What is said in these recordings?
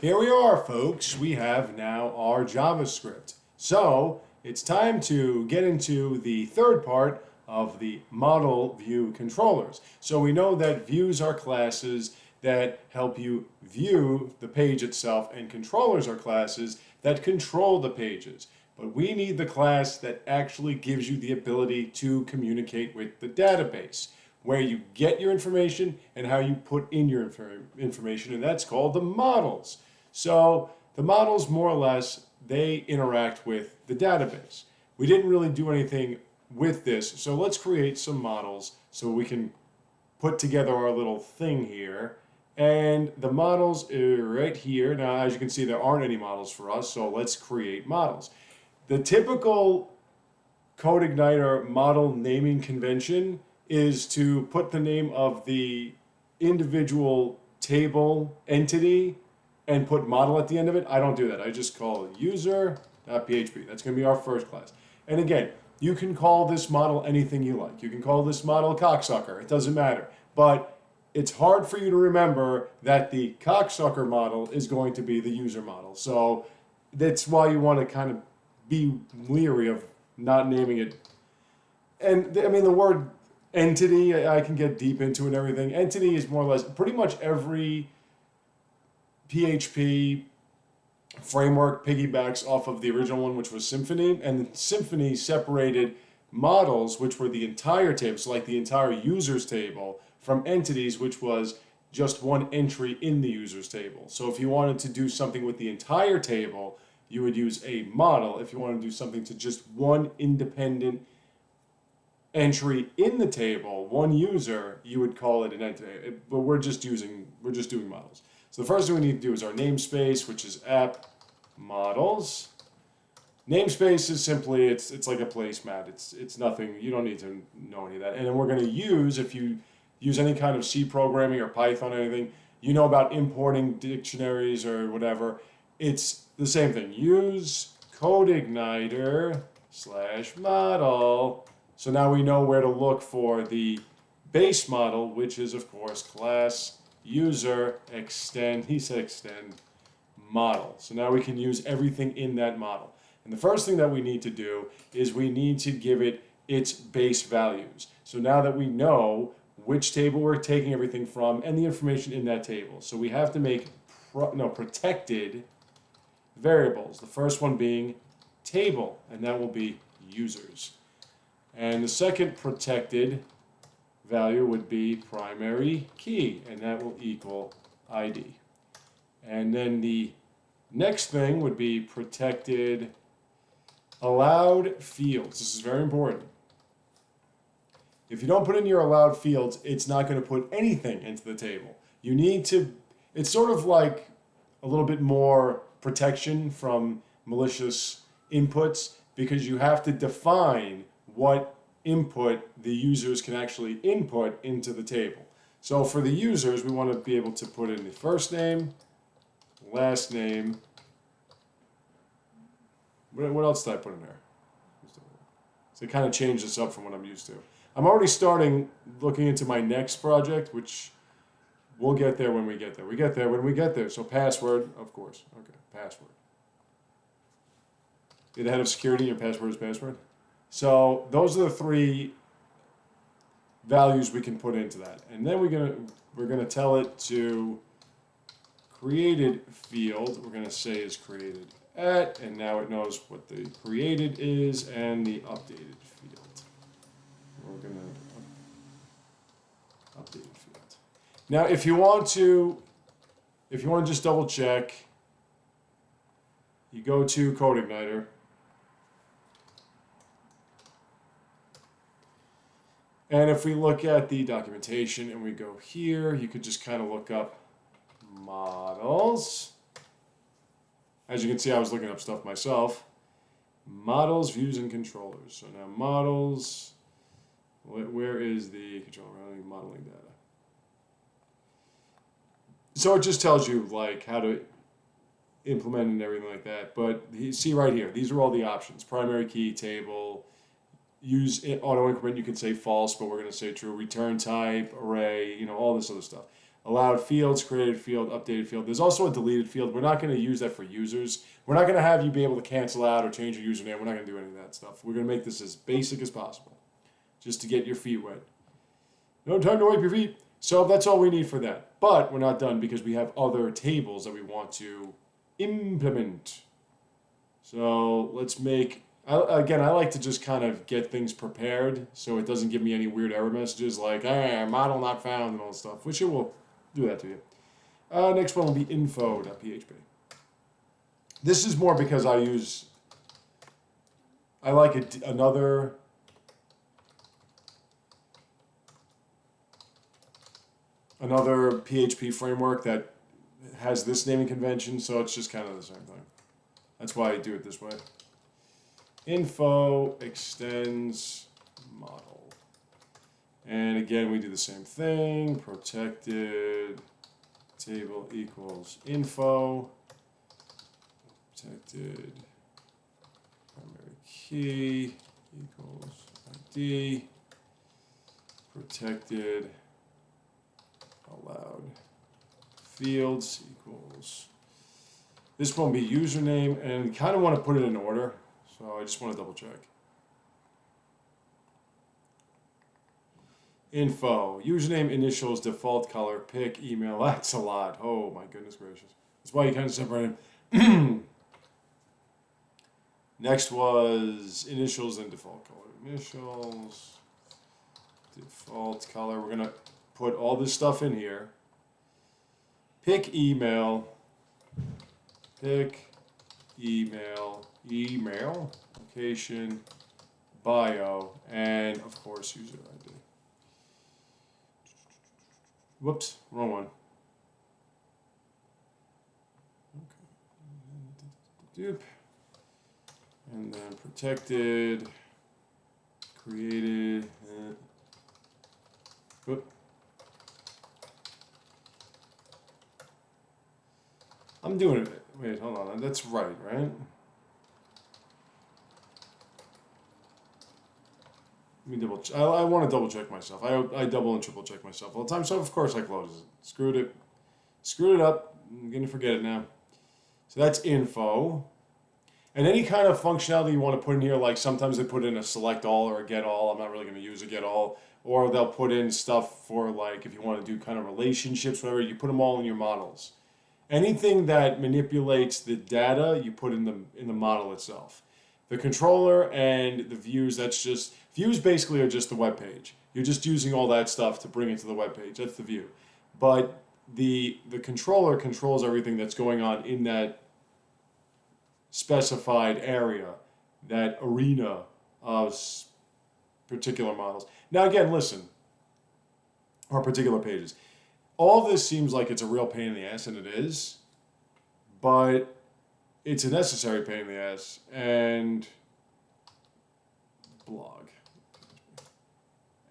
Here we are, folks. We have now our JavaScript. So it's time to get into the third part of the model view controllers. So we know that views are classes that help you view the page itself, and controllers are classes that control the pages. But we need the class that actually gives you the ability to communicate with the database, where you get your information and how you put in your information, and that's called the models. So the models, more or less, they interact with the database. We didn't really do anything with this, so let's create some models so we can put together our little thing here. And the models are right here. Now, as you can see, there aren't any models for us, so let's create models. The typical CodeIgniter model naming convention is to put the name of the individual table entity and put model at the end of it. I don't do that. I just call it user.php. That's going to be our first class. And again, you can call this model anything you like. You can call this model cocksucker. It doesn't matter. But it's hard for you to remember that the cocksucker model is going to be the user model. So that's why you want to kind of be leery of not naming it. And I mean, the word entity, I can get deep into and everything. Entity is more or less pretty much every PHP framework piggybacks off of the original one, which was Symfony, and Symfony separated models, which were the entire table, so like the entire users table, from entities, which was just one entry in the users table. So if you wanted to do something with the entire table, you would use a model. If you want to do something to just one independent entry in the table, one user, you would call it an entity. But we're just doing models. So the first thing we need to do is our namespace, which is app models. Namespace is simply, it's like a placemat. It's nothing, you don't need to know any of that. And then we're going to use, if you use any kind of C programming or Python or anything, you know about importing dictionaries or whatever. It's the same thing. Use CodeIgniter /model. So now we know where to look for the base model, which is, of course, class user extend, he said extend model. So now we can use everything in that model. And the first thing that we need to do is we need to give it its base values. So now that we know which table we're taking everything from and the information in that table. So we have to make protected variables. The first one being table, and that will be users. And the second protected value would be primary key, and that will equal ID. And then the next thing would be protected allowed fields. This is very important. If you don't put in your allowed fields, it's not going to put anything into the table. You need to, it's sort of like a little bit more protection from malicious inputs, because you have to define what input the users can actually input into the table. So for the users, we want to be able to put in the first name, last name. What else did I put in there? So it kind of changed this up from what I'm used to. I'm already starting looking into my next project, which we'll get there when we get there. We get there when we get there. So password, of course. Okay, password. You're the head of security, your password is password. So those are the three values we can put into that. And then we're gonna tell it to created field, we're gonna say is created at, and now it knows what the created is and the updated field. We're gonna updated field. Now if you want to just double check, you go to CodeIgniter. And if we look at the documentation and we go here, you could just kind of look up models. As you can see, I was looking up stuff myself. Models, views, and controllers. So now models, where is the controller? Modeling data. So it just tells you like how to implement and everything like that. But you see right here, these are all the options. Primary key, table, use auto increment, you can say false, but we're going to say true. Return type, array, all this other stuff. allowed fields, created field, updated field. There's also a deleted field. We're not going to use that for users. We're not going to have you be able to cancel out or change your username. We're not going to do any of that stuff. We're going to make this as basic as possible, just to get your feet wet. No time to wipe your feet. So that's all we need for that. But we're not done because we have other tables that we want to implement. So let's make, again, I like to just kind of get things prepared so it doesn't give me any weird error messages like, model not found and all that stuff, which it will do that to you. Next one will be info.php. This is more because I like another PHP framework that has this naming convention, so it's just kind of the same thing. That's why I do it this way. Info extends model. And again, we do the same thing. Protected table equals info. Protected primary key equals ID. Protected allowed fields equals. This won't be username, and we kind of want to put it in order, so I just want to double check. Info, username, initials, default color, pick, email. That's a lot. Oh my goodness gracious. That's why you kind of separate them. Next was initials and default color. Initials, default color. We're going to put all this stuff in here. Pick, email. Pick, email, location, bio, and of course user ID. Whoops, wrong one. Okay. And then protected, created, whoop. I'm doing it. Wait, hold on. That's right? Let me double. I want to double check myself. I double and triple check myself all the time. So of course I close it. Screwed it up. I'm gonna forget it now. So that's info. And any kind of functionality you want to put in here, like sometimes they put in a select all or a get all. I'm not really gonna use a get all. Or they'll put in stuff for like if you want to do kind of relationships, whatever. You put them all in your models. Anything that manipulates the data, you put in the model itself. The controller and the views, views basically are just the web page. You're just using all that stuff to bring it to the web page. That's the view. But the controller controls everything that's going on in that specified area, that arena of particular models. Now again, listen, or particular pages. All this seems like it's a real pain in the ass, and it is, but it's a necessary pain in the ass, and blog.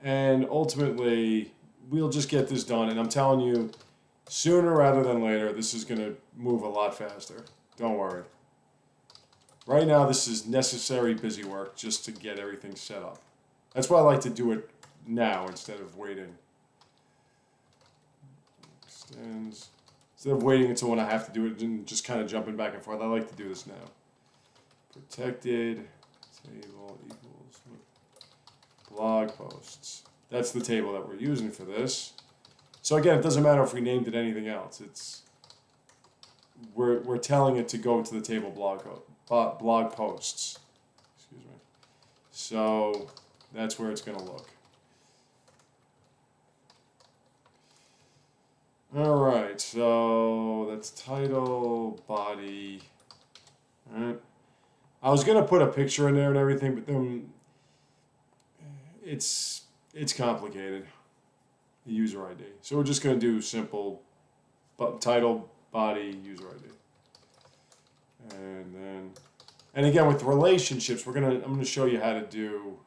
And ultimately, we'll just get this done, and I'm telling you, sooner rather than later, this is going to move a lot faster. Don't worry. Right now, this is necessary busy work just to get everything set up. That's why I like to do it now instead of waiting. Instead of waiting until when I have to do it and just kind of jumping back and forth, I like to do this now. Protected table equals blog posts. That's the table that we're using for this. So again, it doesn't matter if we named it anything else. We're telling it to go to the table blog posts. Excuse me. So that's where it's going to look. All right, so that's title, body. All right. I was gonna put a picture in there and everything, but then it's complicated. The user ID. So we're just gonna do simple, title, body, user ID, and then, and again with relationships, I'm gonna show you how to do.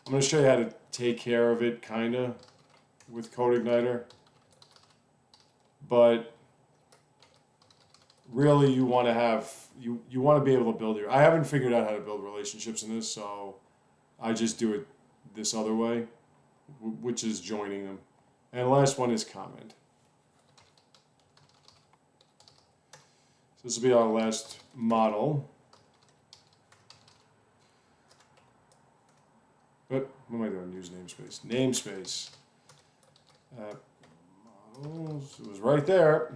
I'm going to show you how to take care of it, kind of, with CodeIgniter. But really, you want to have, you want to be able to build I haven't figured out how to build relationships in this, so I just do it this other way, which is joining them. And the last one is comment. So this will be our last model. What am I doing? Use namespace. Namespace. Models. It was right there.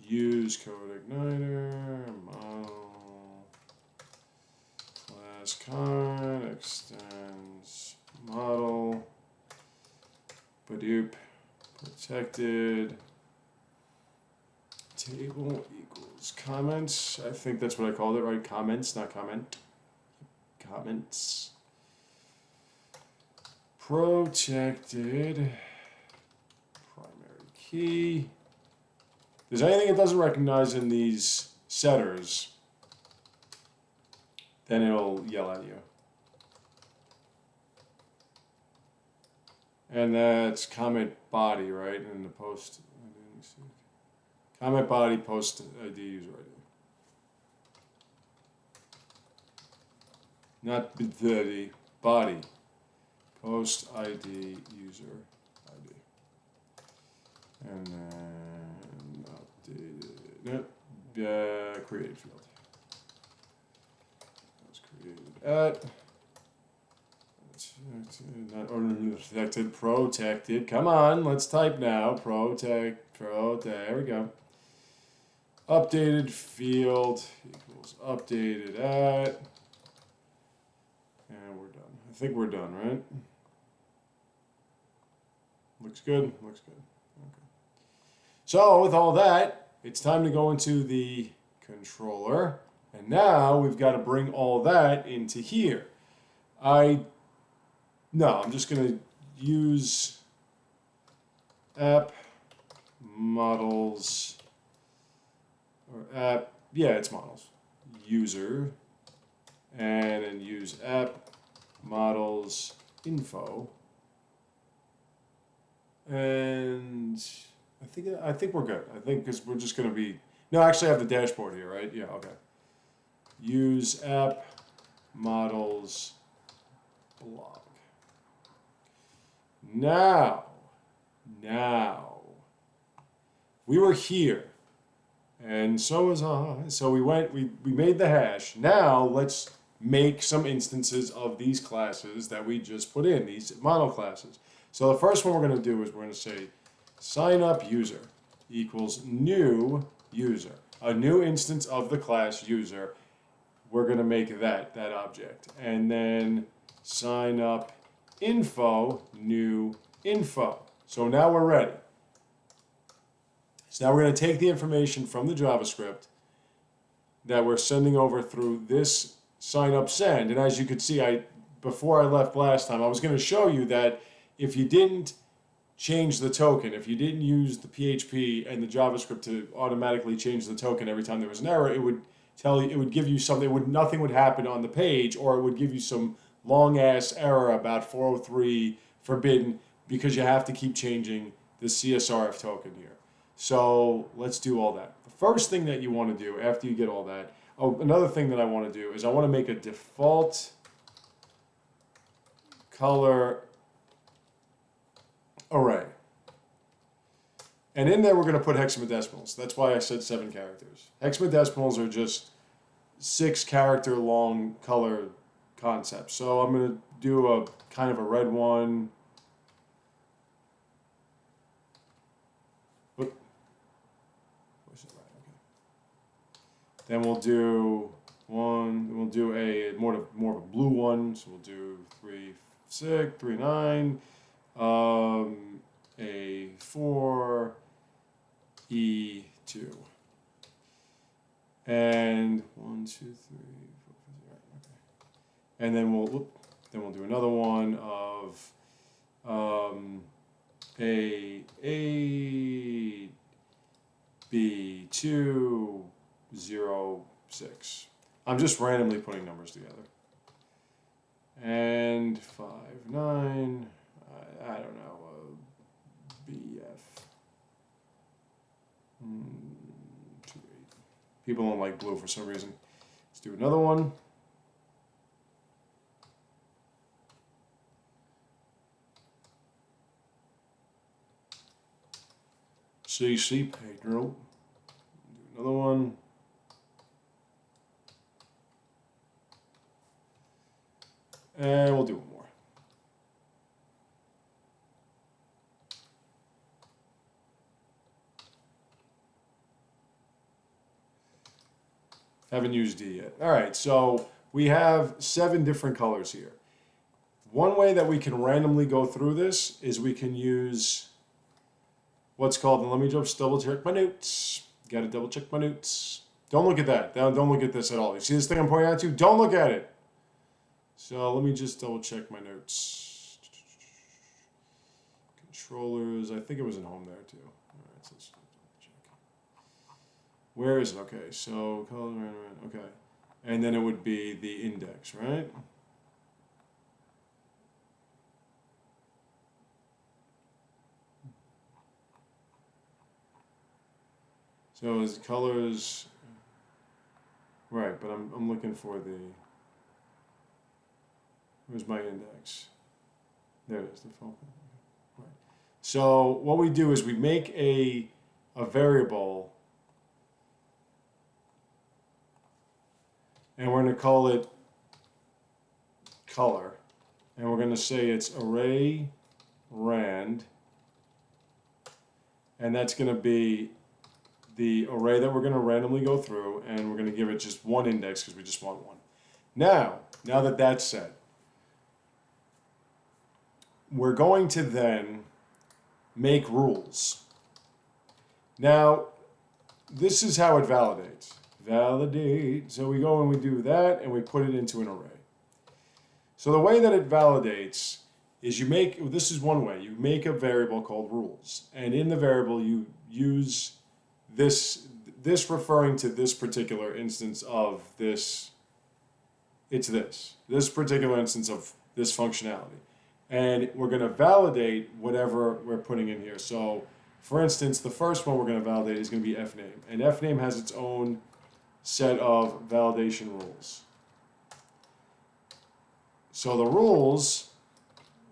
Use CodeIgniter. Model. Class con extends model. Badoop. Protected. Table equals comments. I think that's what I called it, right? Comments, not comment. Comments. Protected. Primary key. If there's anything it doesn't recognize in these setters, then it'll yell at you. And that's comment body, right? And the post. Comment body, post ID, user ID. Not the body. Post ID, user ID. And then updated, create field. That's created at. Not protected, protected. Come on, let's type now. There we go. Updated field equals updated at. And we're done. I think we're done, right? Looks good. Looks good. Okay. So with all that, it's time to go into the controller. And now we've got to bring all that into here. I'm just going to use app models, or app, yeah, it's models, user, and then use app models info. And I think we're good. I think because we're just going to be, no, actually I have the dashboard here, right? Yeah, okay. Use app models blog. Now, we were here, and so was I. So we made the hash. Now let's make some instances of these classes that we just put in, these model classes. So the first one we're going to do is we're going to say signup user equals new user, a new instance of the class user. We're going to make that object, and then signup info, new info. So now we're ready. So now we're going to take the information from the JavaScript that we're sending over through this signup send. And as you could see, before I left last time, I was going to show you that if you didn't change the token, if you didn't use the PHP and the JavaScript to automatically change the token every time there was an error, it would tell you, it would give you something, nothing would happen on the page, or it would give you some long-ass error about 403 forbidden because you have to keep changing the CSRF token here. So let's do all that. The first thing that you want to do after you get all that, another thing that I want to do is I want to make a default color array. And in there we're going to put hexadecimals. That's why I said 7 characters. Hexadecimals are just 6-character long color concept. So I'm going to do a kind of a red one. Whoop. Okay. Then we'll do one. We'll do a more of a blue one. So we'll do 3, 6, 3, 9. A 4, E2. And 1, 2, 3, 4, 5, 6, okay. And then we'll do another one of A B2 0 6. I'm just randomly putting numbers together. And 5 9. I don't know. BF. 2 8. People don't like blue for some reason. Let's do another one. CC Pedro. Do another one. And we'll do one more. Haven't used D yet. All right, so we have 7 different colors here. One way that we can randomly go through this is we can use what's called, and let me just double check my notes. Got to double check my notes. Don't look at that. Don't look at this at all. You see this thing I'm pointing out to? Don't look at it. So let me just double check my notes. Controllers, I think it was in home there too. All right, so let's check. Where is it? Okay, so color, okay. And then it would be the index, right? So as colors, right, but I'm looking for the, where's my index? There it is, the phone. Right. So what we do is we make a variable, and we're going to call it color, and we're going to say it's array rand, and that's going to be the array that we're going to randomly go through, and we're going to give it just one index because we just want one. Now that that's set, we're going to then make rules. Now, this is how it validates. Validate. So we go and we do that, and we put it into an array. So the way that it validates is you make, this is one way, you make a variable called rules. And in the variable, you use this referring to this particular instance of this, it's this particular instance of this functionality. And we're going to validate whatever we're putting in here. So, for instance, the first one we're going to validate is going to be fname. And fname has its own set of validation rules. So the rules,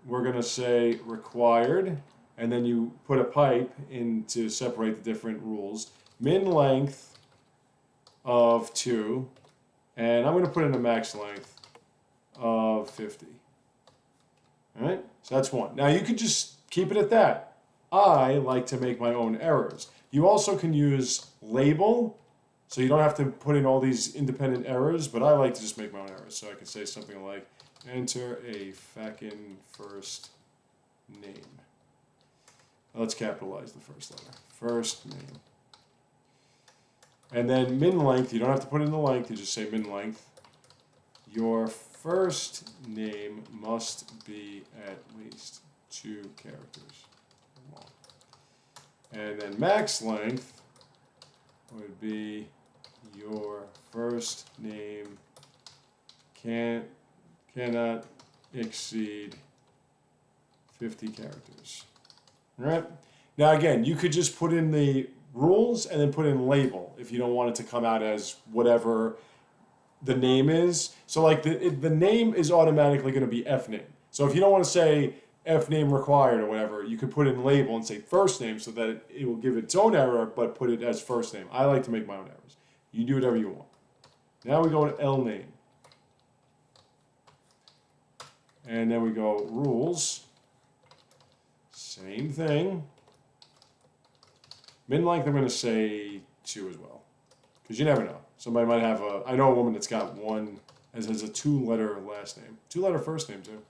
we're going to say required, and then you put a pipe in to separate the different rules. Min length of 2, and I'm going to put in a max length of 50. All right, so that's one. Now you can just keep it at that. I like to make my own errors. You also can use label, so you don't have to put in all these independent errors, but I like to just make my own errors. So I can say something like, enter a fucking first name. Let's capitalize the first letter. First name. And then min length, you don't have to put in the length, you just say min length. Your first name must be at least 2 characters long. And then max length would be your first name cannot exceed 50 characters. All right? Now again, you could just put in the rules and then put in label if you don't want it to come out as whatever the name is. So like the name is automatically going to be fname. So if you don't want to say fname required or whatever, you could put in label and say first name so that it will give its own error, but put it as first name. I like to make my own errors. You do whatever you want. Now we go to lname. And then we go rules. Same thing. Min length, I'm going to say 2 as well. Because you never know. Somebody might have a, I know a woman that's got one, has a 2-letter last name. 2-letter first name, too.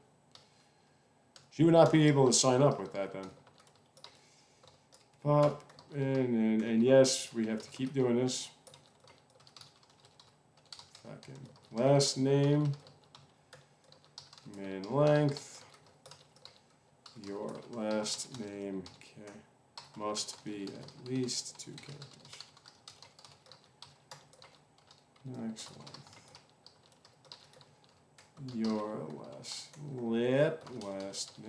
She would not be able to sign up with that then. Pop, and yes, we have to keep doing this. Fucking last name. Min length. Your last name must be at least 2 characters. Next length. Your last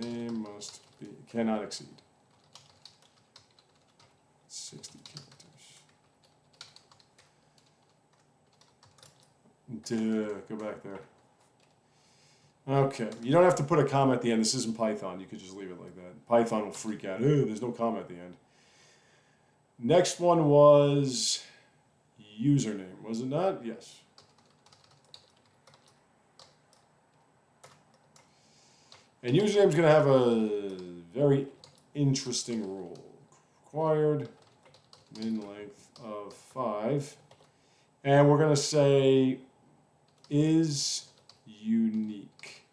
name must be, cannot exceed 60 characters. Go back there. Okay, you don't have to put a comma at the end. This isn't Python. You could just leave it like that. Python will freak out. Oh, there's no comma at the end. Next one was username, was it not? Yes. And username is going to have a very interesting rule. Required min length of 5. And we're going to say is unique.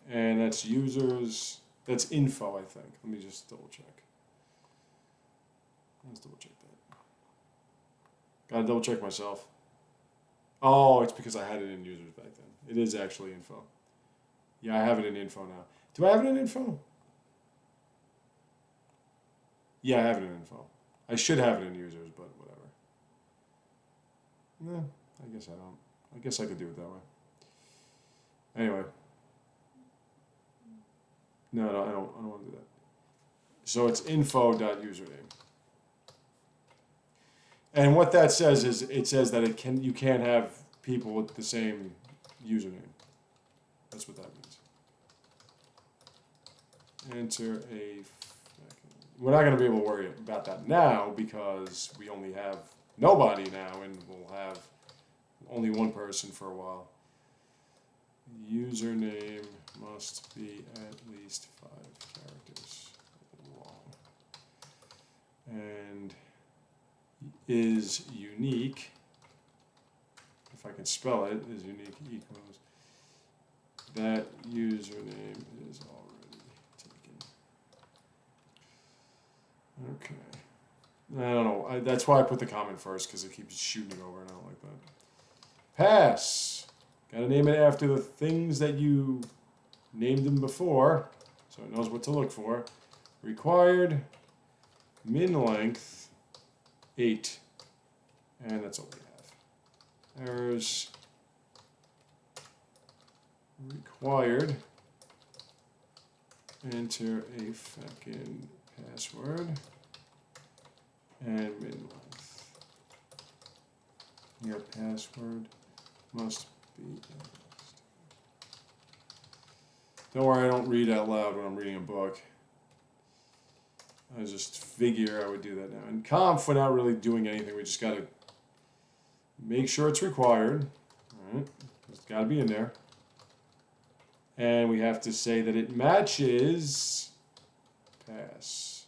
And that's users, that's info, I think. Let me just double check. Let's double check that. Gotta double check myself. Oh, it's because I had it in users back then. It is actually info. Yeah, I have it in info now. Do I have it in info? Yeah, I have it in info. I should have it in users, but whatever. Nah, I guess I don't. I guess I could do it that way. Anyway. No, I don't want to do that. So it's info.username. And what that says is it says that you can't have people with the same username. That's what that means. Enter a. We're not going to be able to worry about that now because we only have nobody now, and we'll have only one person for a while. Username must be at least 5 characters long. And is unique, if I can spell it, is unique equals that username is already taken. Okay. I don't know. That's why I put the comment first, because it keeps shooting it over, and I don't like that. Pass. Gotta name it after the things that you named them before, so it knows what to look for. Required min length 8, and that's all we have. Errors required. Enter a fucking password and min length. Your password must be annexed. Don't worry, I don't read out loud when I'm reading a book. I just figure I would do that now. In conf, we're not really doing anything. We just got to make sure it's required. All right, it's got to be in there. And we have to say that it matches pass.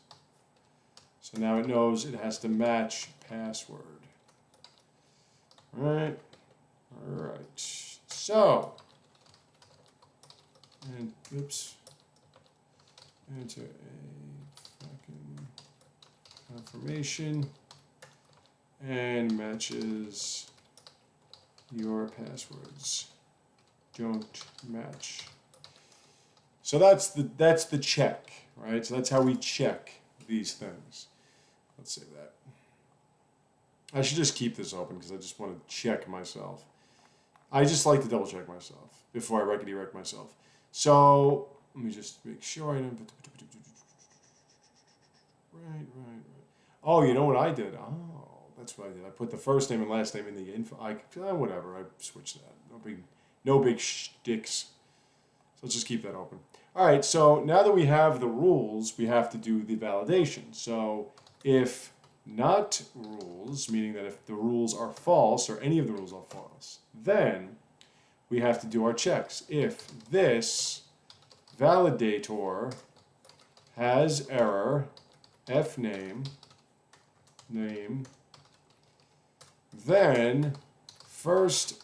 So now it knows it has to match password. All right. All right. So, and oops, enter a fucking confirmation and matches your passwords. Don't match. So that's the check, right? So that's how we check these things. Let's say that. I should just keep this open because I just want to check myself. I just like to double check myself before I record myself. So let me just make sure I don't. Right. Oh, you know what I did? Oh, that's what I did. I put the first name and last name in the info. Whatever. I switched that. No big shticks. So let's just keep that open. All right. So now that we have the rules, we have to do the validation. So if not rules, meaning that if the rules are false or any of the rules are false, then we have to do our checks. If this validator has error, fname, name, then first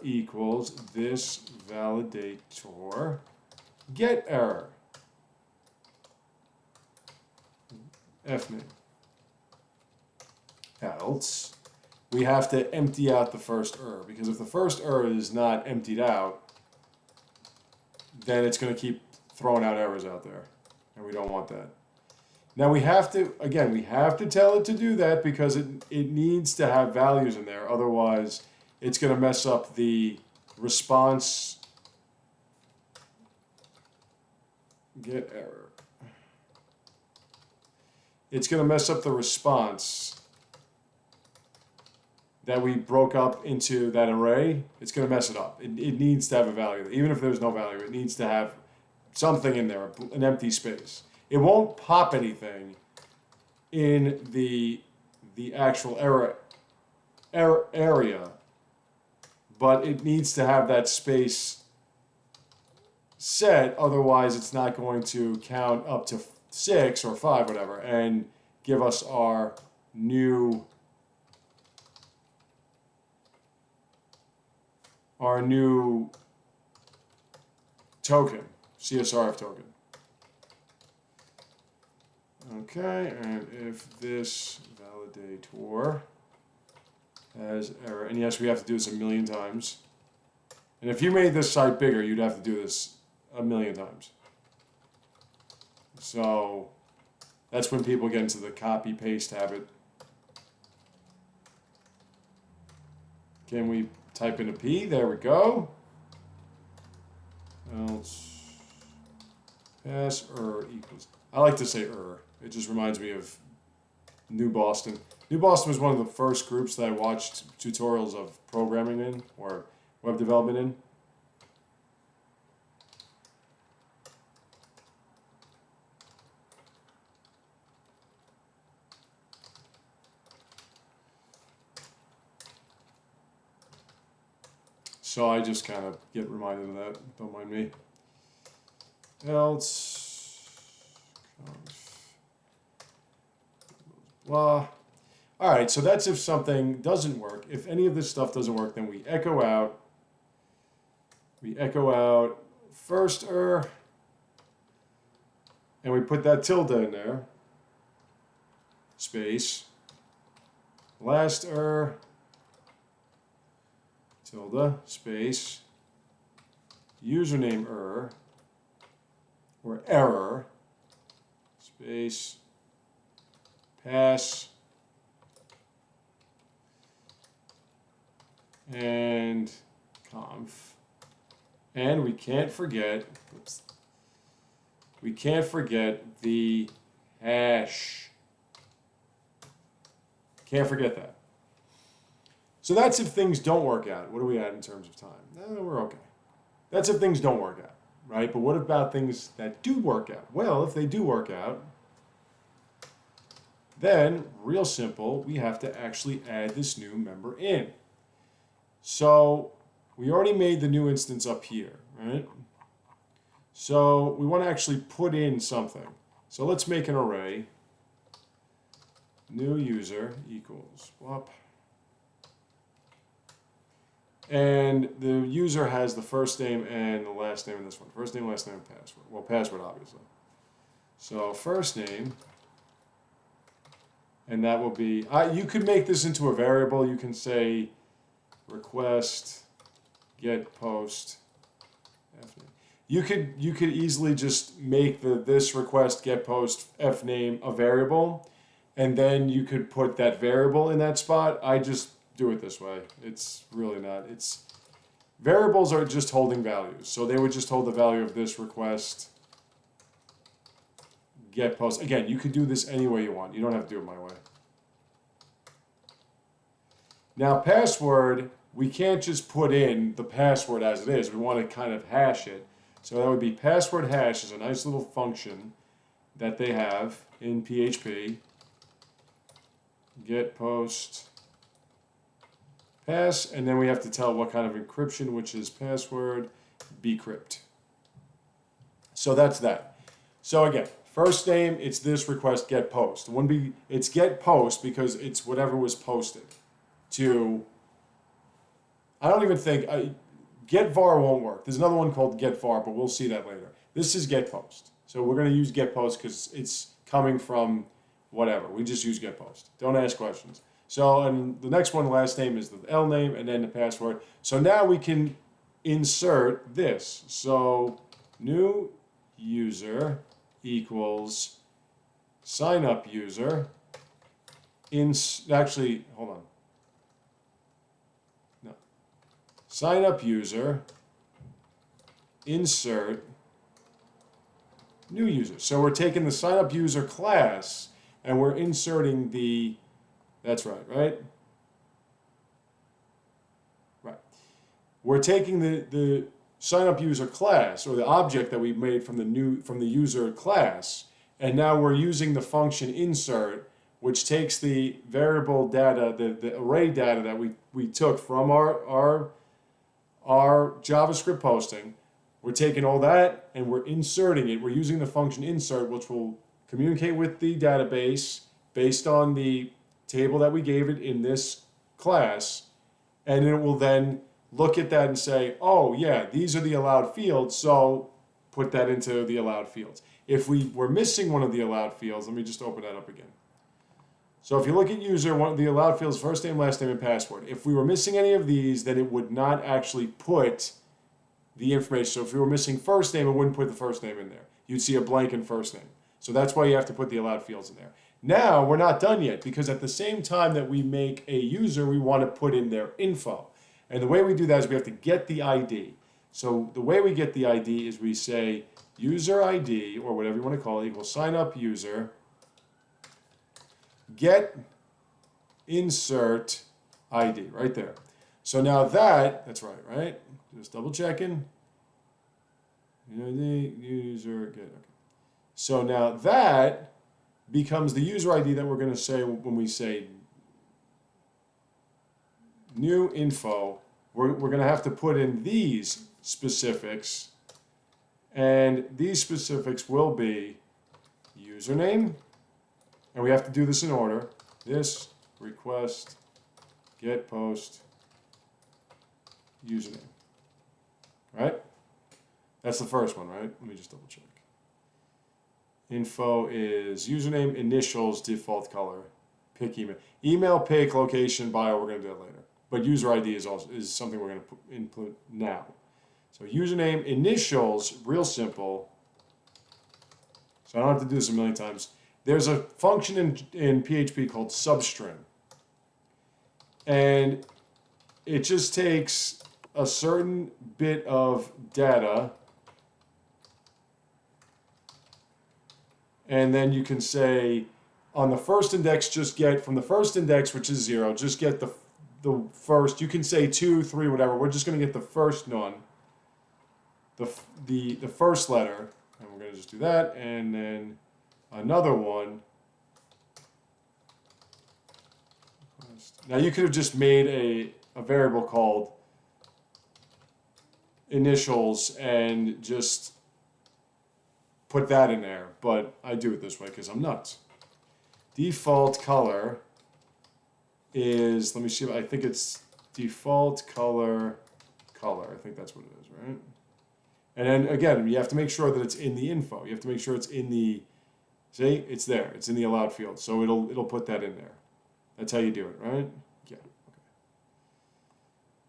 equals this validator get error, fname. Else, we have to empty out the first because if the first is not emptied out, then it's going to keep throwing out errors out there, and we don't want that. Now we have to tell it to do that because it needs to have values in there, otherwise it's going to mess up the response. Get error. It's going to mess up the response that we broke up into that array. It's going to mess it up. It needs to have a value. Even if there's no value, it needs to have something in there, an empty space. It won't pop anything in the actual error area, but it needs to have that space set, otherwise it's not going to count up to 6 or 5, whatever, and give us our new token, CSRF token. Okay, and if this validator has error, and yes, we have to do this 1,000,000 times. And if you made this site bigger, you'd have to do this 1,000,000 times. So that's when people get into the copy-paste habit. Can we type in a P? There we go. Else pass equals. I like to say It just reminds me of New Boston. New Boston was one of the first groups that I watched tutorials of programming in, or web development in. So I just kind of get reminded of that. Don't mind me. Else, blah. All right, so that's if something doesn't work. If any of this stuff doesn't work, then we echo out. We echo out first and we put that tilde in there. Space. Last tilde, space, username or error, space, pass, and conf. And we can't forget, the hash. Can't forget that. So that's if things don't work out. What are we at in terms of time? We're okay. That's if things don't work out, right? But what about things that do work out? Well, if they do work out, then, real simple, we have to actually add this new member in. So we already made the new instance up here, right? So we want to actually put in something. So let's make an array. New user equals whoop. And the user has the first name and the last name in this one. First name, last name, password. Well, password, obviously. So first name, and that will be, you could make this into a variable. You can say request get post fname. You could easily just make this request get post fname a variable, and then you could put that variable in that spot. I just do it this way. It's really not. Variables are just holding values. So they would just hold the value of this request get post. Again, you could do this any way you want. You don't have to do it my way. Now password, we can't just put in the password as it is. We want to kind of hash it. So that would be password hash is a nice little function that they have in PHP. Get post pass, and then we have to tell what kind of encryption, which is password bcrypt. So that's that. So again, first name, it's this request get post. It's get post because it's whatever was posted to. I don't even think get var won't work. There's another one called get var, but we'll see that later. This is get post. So we're going to use get post because it's coming from whatever. We just use get post. Don't ask questions. So, and the next one, last name, is the L name, and then the password. So now we can insert this. So, new user equals sign up user. Actually, hold on. No. Sign up user, insert new user. So we're taking the sign up user class, and we're inserting the. That's right, right? Right. We're taking the sign up user class, or the object that we made from the user class, and now we're using the function insert which takes the variable data, the array data that we took from our JavaScript posting. We're taking all that and we're inserting it. We're using the function insert, which will communicate with the database based on the table that we gave it in this class. And it will then look at that and say, oh yeah, these are the allowed fields, so put that into the allowed fields. If we were missing one of the allowed fields, let me just open that up again. So if you look at user, one of the allowed fields, first name, last name, and password. If we were missing any of these, then it would not actually put the information. So if you were missing first name, it wouldn't put the first name in there. You'd see a blank in first name. So that's why you have to put the allowed fields in there. Now, we're not done yet, because at the same time that we make a user, we want to put in their info. And the way we do that is we have to get the ID. So the way we get the ID is we say user ID, or whatever you want to call it, equals sign up user, get insert ID, right there. So now that's right? Just double checking. User, get, okay. So now that becomes the user ID that we're going to say when we say new info. We're going to have to put in these specifics, and these specifics will be username, and we have to do this in order. This, request, get post, username. Right? That's the first one, right? Let me just double check. Info is username, initials, default color, pick email. Email, pick, location, bio, we're going to do that later. But user ID is something we're going to input now. So username, initials, real simple. So I don't have to do this a million times. There's a function in PHP called substring. And it just takes a certain bit of data, and then you can say on the first index, just get from the first index, which is 0, just get the first. You can say 2, 3, whatever. We're just going to get the first none, the first letter, and we're going to just do that, and then another one. Now you could have just made a variable called initials and just put that in there, but I do it this way because I'm nuts. Default color is, let me see, I think it's default color. I think that's what it is, right? And then again, you have to make sure that it's in the info. You have to make sure it's in the, see, it's there. It's in the allowed field, so it'll put that in there. That's how you do it, right? Yeah. Okay.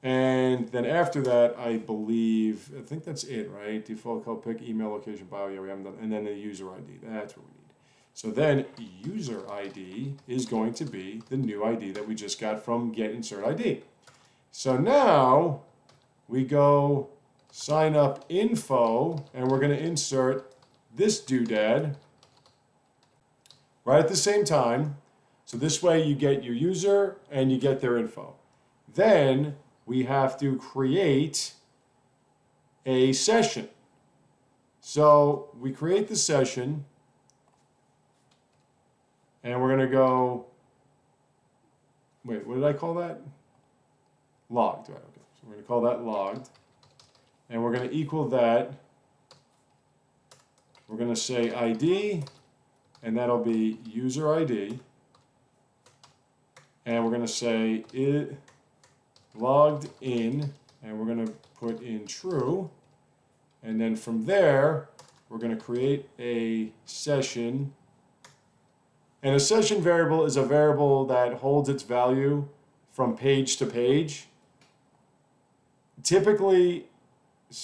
And then after that, I think that's it, right? Default color, pick, email, location, bio. Yeah, we haven't done. And then the user ID. That's what we need. So then user ID is going to be the new ID that we just got from get insert ID. So now we go sign up info, and we're going to insert this doodad right at the same time. So this way you get your user and you get their info. Then we have to create a session. So we create the session, and we're going to go, wait, what did I call that? Logged. Right, okay. So we're going to call that logged. And we're going to equal that. We're going to say ID, and that'll be user ID. And we're going to say it logged in, and we're going to put in true. And then from there, we're going to create a session. And a session variable is a variable that holds its value from page to page. Typically,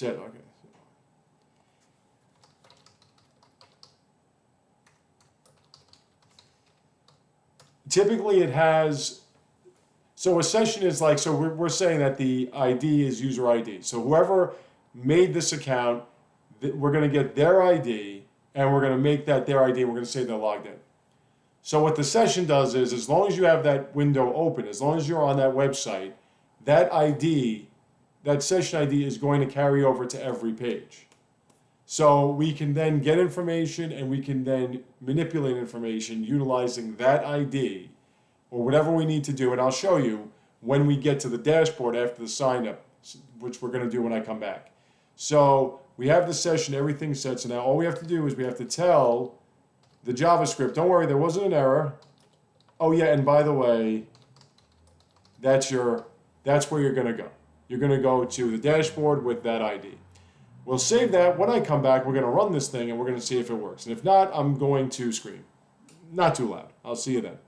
okay. Typically it has, so a session is like, so we're saying that the ID is user ID. So whoever made this account, we're going to get their ID, and we're going to make that their ID, and we're going to say they're logged in. So what the session does is, as long as you have that window open, as long as you're on that website, that ID, that session ID is going to carry over to every page. So we can then get information and we can then manipulate information utilizing that ID or whatever we need to do. And I'll show you when we get to the dashboard after the sign up, which we're going to do when I come back. So we have the session, everything's set. So now all we have to do is we have to tell the JavaScript, don't worry, there wasn't an error. Oh yeah, and by the way, that's where you're going to go. You're going to go to the dashboard with that ID. We'll save that. When I come back, we're going to run this thing and we're going to see if it works. And if not, I'm going to scream. Not too loud. I'll see you then.